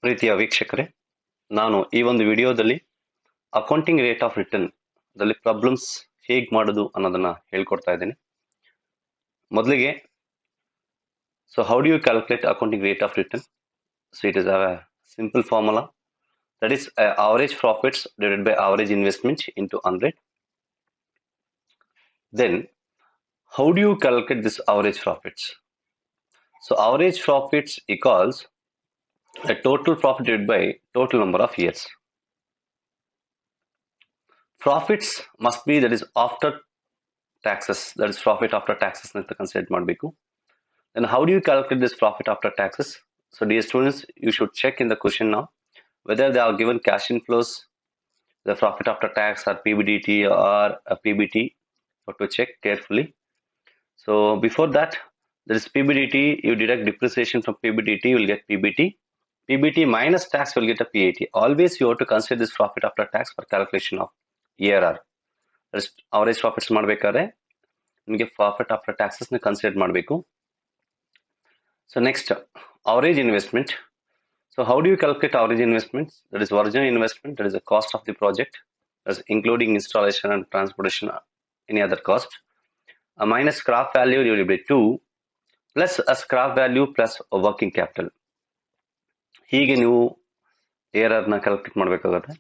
ಪ್ರೀತಿಯ ವೀಕ್ಷಕರೇ, ನಾನು ಈ ಒಂದು ವಿಡಿಯೋದಲ್ಲಿ ಅಕೌಂಟಿಂಗ್ ರೇಟ್ ಆಫ್ ರಿಟರ್ನ್ ದಲ್ಲಿ ಪ್ರಾಬ್ಲಮ್ಸ್ ಹೇಗೆ ಮಾಡೋದು ಅನ್ನೋದನ್ನ ಹೇಳ್ಕೊಡ್ತಾ ಇದ್ದೀನಿ. ಮೊದಲಿಗೆ, so how do you calculate accounting rate of return? So it is a simple formula, that is average profits divided by average investment into 100. Then how do you calculate this average profits? So average profits equals a total profit divided by total number of years. Profits must be, that is after taxes, that is profit after taxes ಅಂತ consider ಮಾಡಬೇಕು. Then how do you calculate this profit after taxes? So dear students, you should check in the question now whether they are given cash inflows, the profit after tax, or PBDT or a PBT. You have to check carefully. So before that, there is PBDT, you deduct depreciation from PBDT, you will get PBT. PBT minus tax will get a PAT. Always you have to consider this profit after tax for calculation of ARR. That is average profits ಮಾಡಬೇಕಾದ್ರೆ ನಿಮಗೆ profit after taxes ನ consider ಮಾಡಬೇಕು. So next, average investment. So how do you calculate average investment? That is original investment, that is the cost of the project, that is including installation and transportation, any other cost, minus scrap value divided by 2 plus a scrap value plus a working capital. ಹೀಗೆ ನೀವು ARR ನ calculate ಮಾಡಬೇಕಾಗುತ್ತೆ.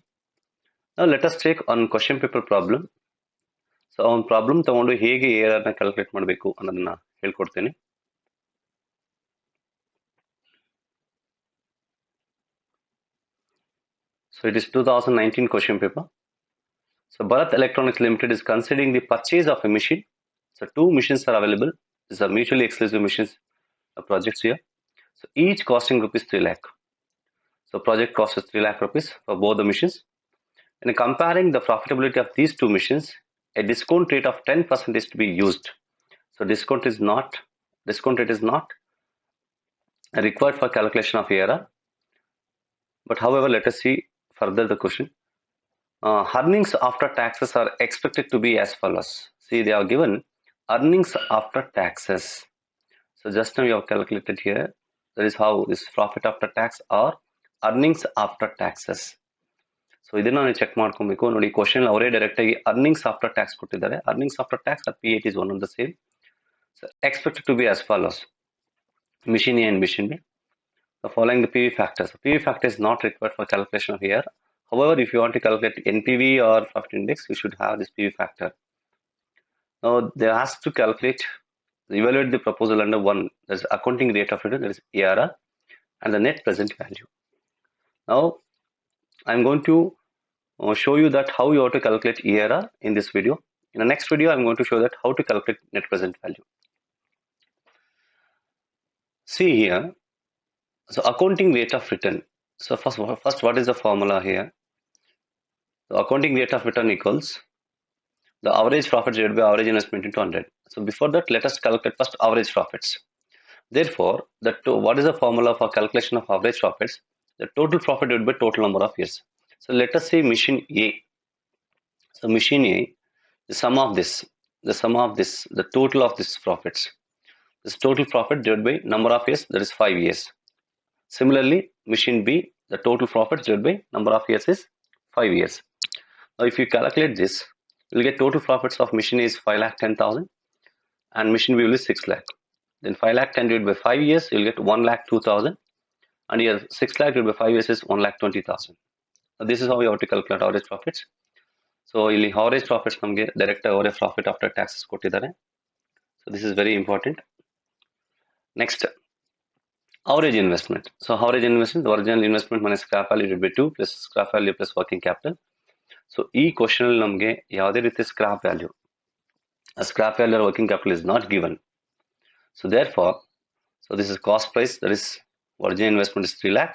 Now let us take on question paper problem. So ಒಂದು problem ತಗೊಂಡು ಹೇಗೆ ARR ನ calculate ಮಾಡಬೇಕು ಅನ್ನೋದನ್ನ ಹೇಳ್ಕೊಡ್ತೀನಿ. So it is 2019 question paper. So Bharat Electronics Limited is considering the purchase of a machine. So two machines are available. These are mutually exclusive machines, projects here. So each costing rupees 3 lakh. So project cost is 3 lakh rupees for both the machines. In comparing the profitability of these two machines, a discount rate of 10% is to be used. So discount rate is not required for calculation of ARR. But however, let us see further the question. Earnings after taxes are expected to be as follows. See, they are given earnings after taxes. So just now you have calculated here. That is how this profit after tax or earnings after taxes. So ಇದನ್ನ ನಾವು check ಮಾಡ್ಕೊಬೇಕು. ನೋಡಿ, question ಅವರೇ direct ಆಗಿ earnings after tax ಕೊಟ್ಟಿದ್ದಾರೆ. Earnings after tax or PAT is one of the same. So expected to be as follows. Machine A and machine B. So following the PV factors. So PV factor is not required for calculation of ARR. However, if you want to calculate NPV or profit index, you should have this PV factor. Now they ask to evaluate the proposal under one, that is accounting rate of return, that is ARR, and the net present value. Now I'm going to show you that how you have to calculate ARR in this video. In the next video, I'm going to show that how to calculate net present value. See here, so accounting rate of return. So first what is the formula here? The accounting rate of return equals the average profit divided by average investment into 100. So before that, let us calculate first average profits. Therefore, what is the formula for calculation of average profits? The total profit divided by total number of years. So let us say machine A. So machine A, the total of this profits. This total profit divided by number of years, that is 5 years. Similarly, machine B, the total profit divided by number of years is 5 years. Now if you calculate this, you will get total profits of machine A is 5,10,000 and machine B will be 6 lakh. Then 5,10,000 divided by 5 years, you will get 1,02,000, and here 6 lakh divided by 5 years is 1,20,000. Now this is how we have to calculate average profits. So ಇಲ್ಲಿ average profits ನಮಗೆ direct average profit after taxes ಕೊಟ್ಟಿದ್ದಾರೆ. So this is very important. Next, average investment. So average investment, the original investment minus scrap value divided by 2 plus scrap value plus working capital. So ಈ question ಅಲ್ಲಿ ನಮಗೆ ಯಾವುದೇ ರೀತಿ scrap value or working capital is not given. So therefore, so this is cost price, that is original investment is 3 lakh.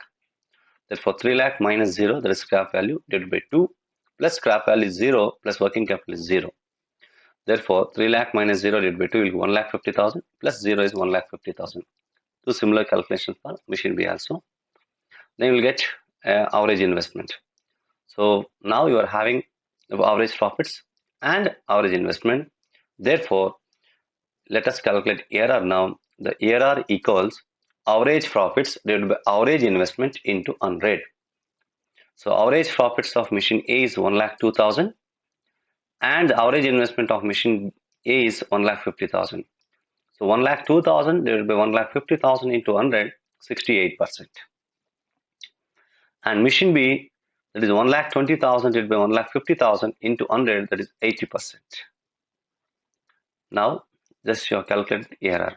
Therefore 3 lakh minus 0, that is scrap value, divided by 2 plus scrap value is 0 plus working capital is 0. Therefore 3 lakh minus 0 divided by 2 will be 1,50,000 plus 0 is 1,50,000. Two similar calculations for machine B also. Then you will get average investment. So now you are having the average profits and average investment. Therefore, let us calculate ARR now. The ARR equals average profits divided by average investment into 100. So average profits of machine A is 1,02,000 and the average investment of machine A is 1,50,000. So 1,02,000 divided by 1,50,000 into 100, 68%. And machine B, that is 1,20,000 divided by 1,50,000 into 100, that is 80%. Now, just you calculate ARR.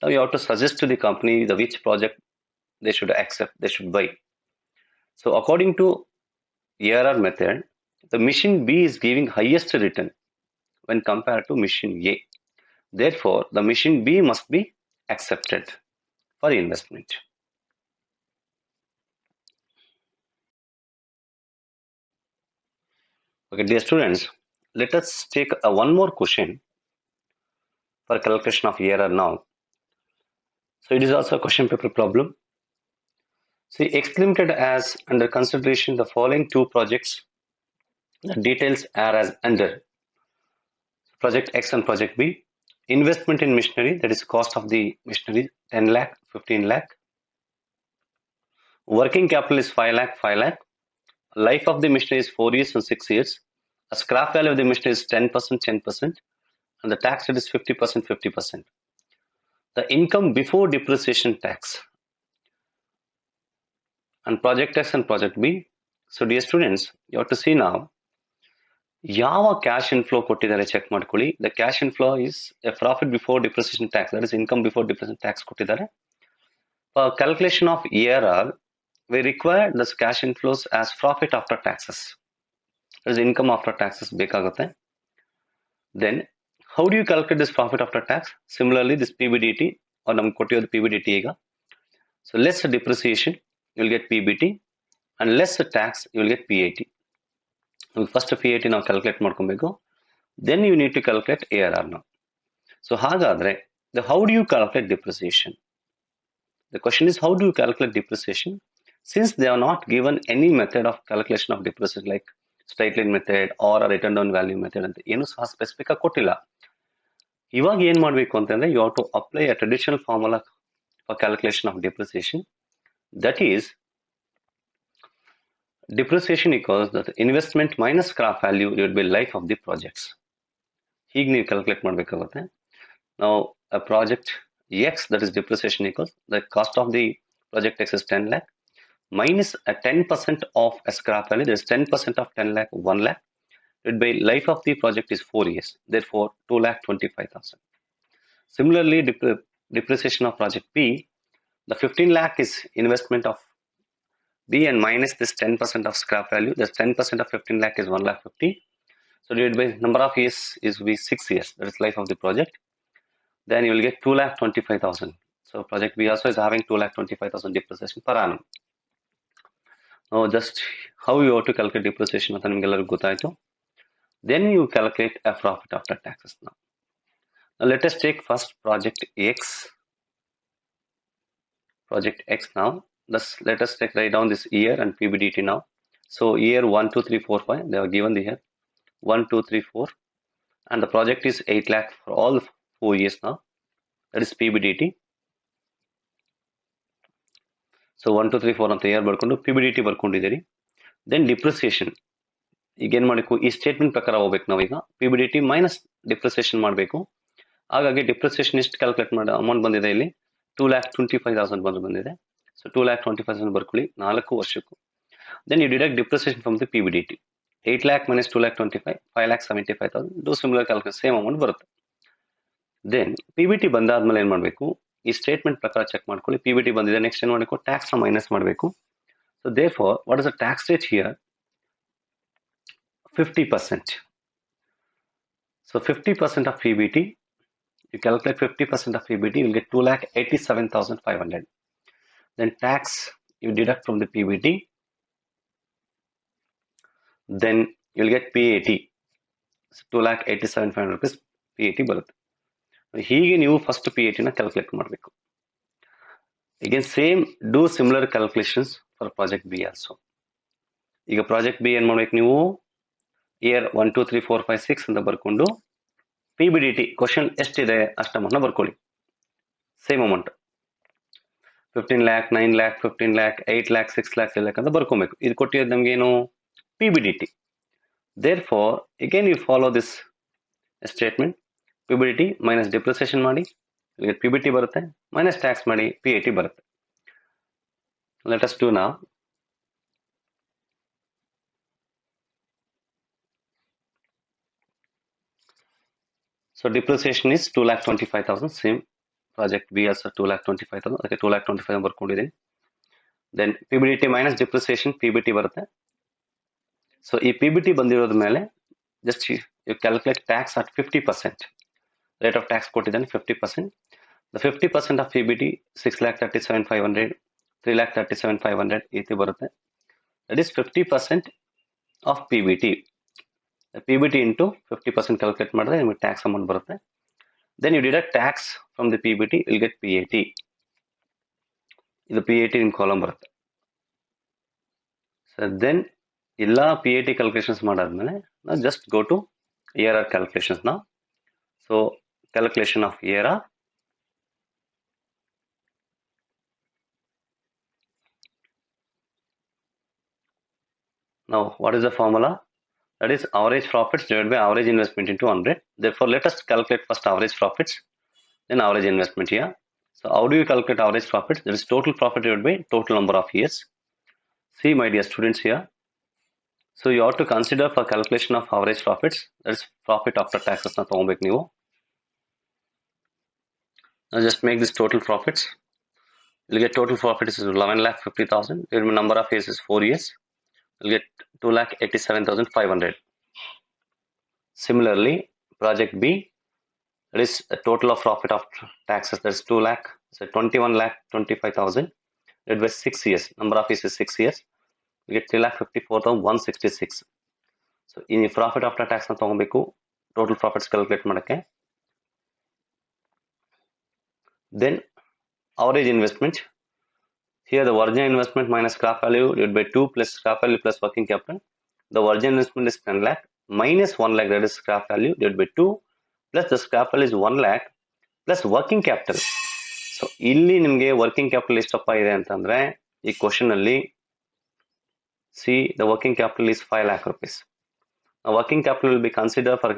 Now you have to suggest to the company the which project they should accept, they should buy. So according to ARR method, the machine B is giving highest return when compared to machine A. Therefore, the machine B must be accepted for investment. Okay, dear students, let us take one more question for calculation of ARR now. So it is also a question paper problem. See, X Limited has under consideration the following two projects. The details are as under. Project X and Project B. Investment in machinery, that is cost of the machinery 10 lakh, 15 lakh. Working capital is 5 lakh, 5 lakh. Life of the machinery is 4 years and 6 years. A scrap value of the machinery is 10%, 10%. And the tax rate is 50%, 50%. The income before depreciation tax. And Project X and Project B. So dear students, you have to see now. ಯಾವ cash inflow ಕೊಟ್ಟಿದ್ದಾರೆ check ಮಾಡ್ಕೊಳ್ಳಿ. The cash inflow is a profit before depreciation tax, that is income before depreciation tax ಕೊಟ್ಟಿದ್ದಾರೆ. For calculation of ARR, we require this cash inflows as profit after taxes, that is income after taxes ಬೇಕಾಗುತ್ತೆ. Then how do you calculate this profit after tax? Similarly, this PBDT or ನಮ್ಗೆ ಕೊಟ್ಟಿರೋದು PBDT ಈಗ. So less depreciation, you will get PBT, and less tax, you will get PAT. First PAT ನಾವು calculate ಮಾಡ್ಕೊಬೇಕು. Then you need to calculate ARR now. So ಹಾಗಾದ್ರೆ how do you calculate depreciation? The question is, how do you calculate depreciation? Since they are not given any method of calculation of depreciation like straight line method or a written down value method ಅಂತ ಏನು ಸಹ specific ಆಗಿ ಕೊಟ್ಟಿಲ್ಲ. ಇವಾಗ ಏನ್ ಮಾಡಬೇಕು ಅಂತಂದ್ರೆ you have to apply a traditional formula for calculation of depreciation. That is depreciation equals the investment minus scrap value divided by life of the projects. ಹೀಗೆ ನೀವು ಕ್ಯಾಲ್ಕುಲೇಟ್ ಮಾಡಬೇಕಾಗುತ್ತೆ. Now a project X, that is depreciation, equals the cost of the project X is 10 lakh minus a 10% of a scrap value, that is 10% of 10 lakh, 1 lakh, divided by life of the project is 4 years, therefore 2,25,000. Similarly, depreciation of project B, the 15 lakh is investment of B and minus this 10% of scrap value, this 10% of 15 lakh is 1,50,000. So divided by number of years is be 6 years, that is life of the project. Then you will get 2,25,000. So project B also is having 2,25,000 depreciation per annum. Now just how you have to calculate depreciation ಅಂತ ನಿಮಗೆಲ್ಲರಿಗೂ ಗೊತ್ತಾಯ್ತು. Then you calculate a profit after taxes now. Now let us take first project X. Project X now. Let us write down this year and PBDT now. So year 1, 2, 3, 4, 5. They are given the here 1, 2, 3, 4, and the project is 8 lakh for all 4 years now. That is PBDT. So 1, 2, 3, 4 ಅಂತ year ಬರ್ಕೊಂಡು PBDT ಬರ್ಕೊಂಡಿದ್ದೀರಿ. Then depreciation. ಈಗ ಏನು ಮಾಡಬೇಕು, ಈ statement ಪ್ರಕಾರ ಹೋಗ್ಬೇಕು ನಾವೀಗ. PBDT minus depreciation ಮಾಡಬೇಕು. ಹಾಗಾಗಿ ಡಿಪ್ರಿಸಿಯೇಷನ್ ಎಷ್ಟು ಕ್ಯಾಲ್ಕುಲೇಟ್ ಮಾಡಿ ಅಮೌಂಟ್ ಬಂದಿದೆ ಇಲ್ಲಿ 2,25,000 ಬಂದಿದೆ. So 2,25,000 ಬರ್ಕೊಳ್ಳಿ 4 ವರ್ಷಕ್ಕೂ. Then you deduct depreciation from the PBDT. 8 lakh minus 2,25,000, 5,75,000. Do similar calculation, same amount ಬರುತ್ತೆ. Then PBT ಬಂದಾದ್ಮೇಲೆ ಏನು ಮಾಡಬೇಕು, ಈ ಸ್ಟೇಟ್ಮೆಂಟ್ ಪ್ರಕಾರ ಚೆಕ್ ಮಾಡ್ಕೊಳ್ಳಿ. PBT ಬಂದಿದೆ, ನೆಕ್ಸ್ಟ್ ಏನು ಮಾಡಬೇಕು, ಟ್ಯಾಕ್ಸ್ ಮೈನಸ್ ಮಾಡಬೇಕು. So therefore, what is the tax rate here? 50%. So 50% of PBT, you calculate 50% of PBT, you will get 2,87,500. Then tax you deduct from the PBT, then you will get PAT. So 2,87,500 rupees PAT ಬರುತ್ತೆ. ಹೀಗೆ ನೀವು first PAT ನ calculate ಮಾಡಬೇಕು. Again same, do similar calculations for project B also. ಈಗ project B ಏನು ಮಾಡಬೇಕು, ನೀವು year 1, 2, 3, 4, 5, 6 ಅಂತ ಬರ್ಕೊಂಡು PBDT ಕ್ವಶನ್ ಎಷ್ಟಿದೆ ಅಷ್ಟು ಅಮೌಂಟ್ನ ಬರ್ಕೊಳ್ಳಿ, same amount. 15 lakh 9 lakh 15 lakh 8 lakh 6 lakh 7 lakh ಅಂತ ಬರ್ಕೊಬೇಕು. ಇದು ಕೊಟ್ಟಿರೋದು ನಮ್ಗೆ ಏನು PBDT. Therefore again you follow this statement, PBDT minus depreciation ಮಾಡಿ ಇಲ್ಲಿ PBT ಬರುತ್ತೆ, minus tax ಮಾಡಿ PAT ಬರುತ್ತೆ. Let us do now. So depreciation is 2,25,000. Same project B also 2,25,000. Okay, 2,25,000 ಬರ್ಕೊಂಡಿದ್ದೀನಿ. Then PBDT minus depreciation PBT ಬರುತ್ತೆ. So ಈ PBT ಬಂದಿರೋದ ಮೇಲೆ just you calculate tax at 50%. Rate of tax ಕೊಟ್ಟಿದ್ದಾನೆ 50%. The 50% of PBT 6,37,500, 3,37,500 ಈ ರೀತಿ ಬರುತ್ತೆ. That is 50% of PBT. The PBT into 50% calculate ಮಾಡಿದ್ರೆ ನಿಮಗೆ tax amount ಬರುತ್ತೆ. Then you deduct tax from the PBT, you will get PAT. ಇದು PAT in column ಬರುತ್ತೆ. So then ಎಲ್ಲ PAT calculations ಮಾಡಾದ್ಮೇಲೆ now just go to ARR calculations now. So calculation of ARR. Now what is the formula? That is average profits divided by average investment into 100. Therefore let us calculate first average profits, then average investment here. So how do you calculate average profits? That is total profit divided by total number of years. See my dear students here. So you ought to consider for calculation of average profits, that is profit after taxes na ತಗೊಬೇಕು ನೀವು. Now just make this total profits. You'll get total profit is 11,50,000. Your number of years is 4 years. You'll get 2,87,500. Similarly, project B, that is a total of profit after taxes, that is 2 lakh, so 21,25,000 divided by 6 years. Number of years is 6 years. You get 3,54,166. So in profit after tax na ತಗೊಬೇಕು total profits calculate ಮಾಡಕ್ಕೆ. Then average investment. Here the original investment minus scrap value divided by 2 plus scrap value plus working capital. The original investment is 10 lakh minus 1 lakh, that is scrap value divided by 2 plus the scrap value is 1 lakh plus working capital. So ಇಲ್ಲಿ ನಿಮಗೆ working capital ಎಷ್ಟಪ್ಪ ಇದೆ ಅಂತಂದ್ರೆ ಈ question ಅಲ್ಲಿ see the working capital is 5 lakh rupees. Now working capital will be considered for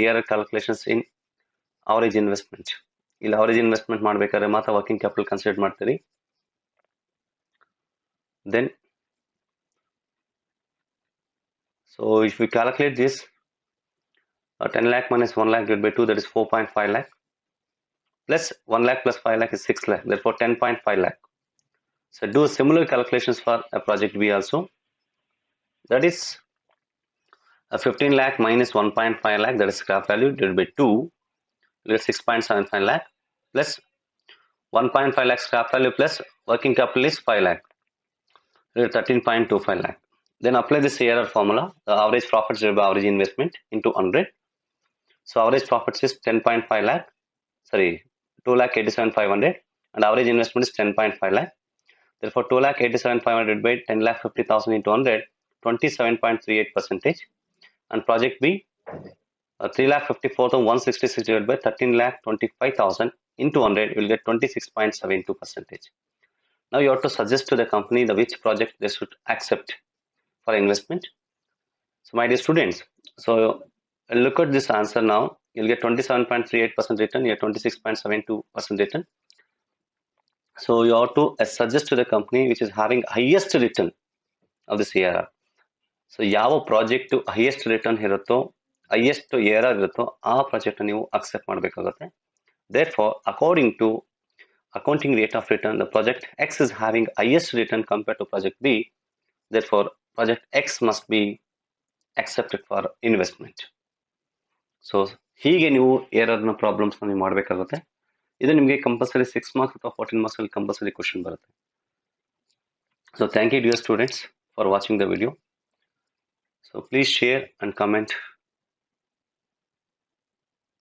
year calculations in average investment. ಇಲ್ಲಿ average investment ಮಾಡಬೇಕಾದ್ರೆ ಮಾತ್ರ ವರ್ಕಿಂಗ್ ಕ್ಯಾಪಿಟಲ್ ಕನ್ಸಿಡರ್ ಮಾಡ್ತೀರಿ. Then so if we calculate this 10 lakh minus 1 lakh divided by 2, that is 4.5 lakh plus 1 lakh plus 5 lakh is 6 lakh, therefore 10.5 lakh. So do similar calculations for a project B also. That is a 15 lakh minus 1.5 lakh, that is scrap value divided by 2, you get 6.75 lakh plus 1.5 lakh scrap value plus working capital is 5 lakh, 13.25 lakh. Then apply this ARR formula, the average profits divided by average investment into 100. So average profits is 10.5 lakh, sorry 2,87,500 and average investment is 10.5 lakh. Therefore 2,87,500 by 10,50,000 into 100, 27.38%. And project B, 3,54,166 divided by 13,25,000 into 100, you will get 26.72%. Now you have to suggest to the company the which project they should accept for investment. So my dear students, so look at this answer now. You'll get 27.38% return, here 26.72% return. So you have to suggest to the company which is having highest return of this ARR. So ಯಾವ project highest return ಇರುತ್ತೋ, highest ARR ಇರುತ್ತೋ ಆ project ನೀವು accept ಮಾಡಬೇಕಾಗುತ್ತೆ. Therefore, according to accounting rate of return, the project X is having highest return compared to project B. Therefore, project X must be accepted for investment. So ಹೀಗೆ ನೀವು ARR problems ನೀವು ಮಾಡಬೇಕಾಗುತ್ತೆ. ಇದು ನಿಮಗೆ compulsory 6 marks ಅಥವಾ 14 marks ಅಲ್ಲಿ compulsory question ಬರುತ್ತೆ. So thank you dear students for watching the video. So please share and comment